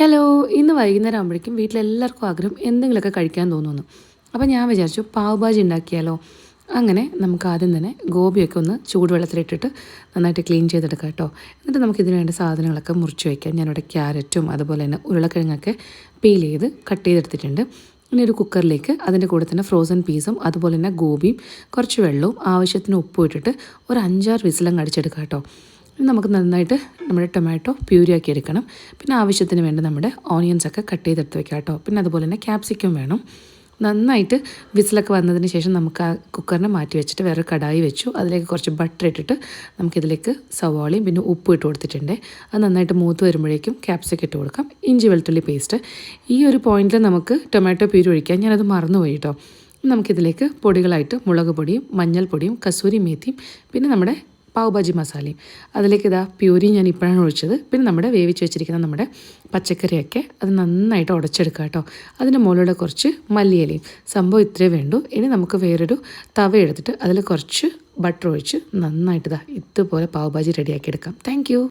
Hello, ഇന്ന് വൈകുന്നേരം ആകുമ്പോഴേക്കും വീട്ടിലെല്ലാവർക്കും ആഗ്രഹം എന്തെങ്കിലുമൊക്കെ കഴിക്കാൻ തോന്നുന്നു. അപ്പോൾ ഞാൻ വിചാരിച്ചു പാവ് ഭാജി ഉണ്ടാക്കിയാലോ. അങ്ങനെ നമുക്ക് ആദ്യം തന്നെ ഗോപിയൊക്കെ ഒന്ന് ചൂടുവെള്ളത്തിലിട്ടിട്ട് നന്നായിട്ട് ക്ലീൻ ചെയ്തെടുക്കാം കേട്ടോ. എന്നിട്ട് നമുക്കിതിന് വേണ്ട സാധനങ്ങളൊക്കെ മുറിച്ച് വയ്ക്കാം. ഞാനിവിടെ ക്യാരറ്റും അതുപോലെ തന്നെ ഉരുളക്കിഴങ്ങൊക്കെ പീൽ ചെയ്ത് കട്ട് ചെയ്തെടുത്തിട്ടുണ്ട്. ഇനി ഒരു കുക്കറിലേക്ക് അതിൻ്റെ കൂടെ തന്നെ ഫ്രോസൺ പീസും അതുപോലെ തന്നെ ഗോപിയും കുറച്ച് വെള്ളവും ആവശ്യത്തിന് ഉപ്പും ഇട്ടിട്ട് ഒരു 5-6 വിസിലങ്ങ് അടിച്ചെടുക്കാം കേട്ടോ. നമുക്ക് നന്നായിട്ട് നമ്മുടെ ടൊമാറ്റോ പ്യൂരിയാക്കി എടുക്കണം. പിന്നെ ആവശ്യത്തിന് വേണ്ട നമ്മുടെ ഓണിയൻസൊക്കെ കട്ട് ചെയ്തെടുത്ത് വെക്കാം കേട്ടോ. പിന്നെ അതുപോലെ തന്നെ ക്യാപ്സിക്കം വേണം. നന്നായിട്ട് വിസിലൊക്കെ വന്നതിന് ശേഷം നമുക്ക് ആ കുക്കറിനെ മാറ്റി വെച്ചിട്ട് വേറെ കടായി വെച്ചു. അതിലേക്ക് കുറച്ച് ബട്ടർ ഇട്ടിട്ട് നമുക്കിതിലേക്ക് സവാളയും പിന്നെ ഉപ്പും ഇട്ട് കൊടുത്തിട്ടുണ്ട്. അത് നന്നായിട്ട് മൂത്ത് വരുമ്പോഴേക്കും ക്യാപ്സിക്കം ഇട്ട് കൊടുക്കാം. ഇഞ്ചി വെളുത്തുള്ളി പേസ്റ്റ്. ഈ ഒരു പോയിന്റിൽ നമുക്ക് ടൊമാറ്റോ പ്യൂരി ഒഴിക്കാം. ഞാനത് മറന്നുപോയി കേട്ടോ. നമുക്കിതിലേക്ക് പൊടികളായിട്ട് മുളക് പൊടിയും മഞ്ഞൾപ്പൊടിയും കസൂരി മേത്തിയും പിന്നെ നമ്മുടെ പാവ് ഭാജി മസാലയും അതിലേക്ക് ഇതാ പ്യൂരി ഞാൻ ഇപ്പോഴാണ് ഒഴിച്ചത്. പിന്നെ നമ്മുടെ വേവിച്ച് വെച്ചിരിക്കുന്ന നമ്മുടെ പച്ചക്കറിയൊക്കെ അത് നന്നായിട്ട് ഉടച്ചെടുക്കുക കേട്ടോ. അതിൻ്റെ മുകളിലൂടെ കുറച്ച് മല്ലിയിലയും. സംഭവം ഇത്രേ വേണ്ടൂ. ഇനി നമുക്ക് വേറൊരു തവ എടുത്തിട്ട് അതിൽ കുറച്ച് ബട്ടർ ഒഴിച്ച് നന്നായിട്ട് ഇതുപോലെ പാവ് ഭാജി റെഡിയാക്കി എടുക്കാം. താങ്ക്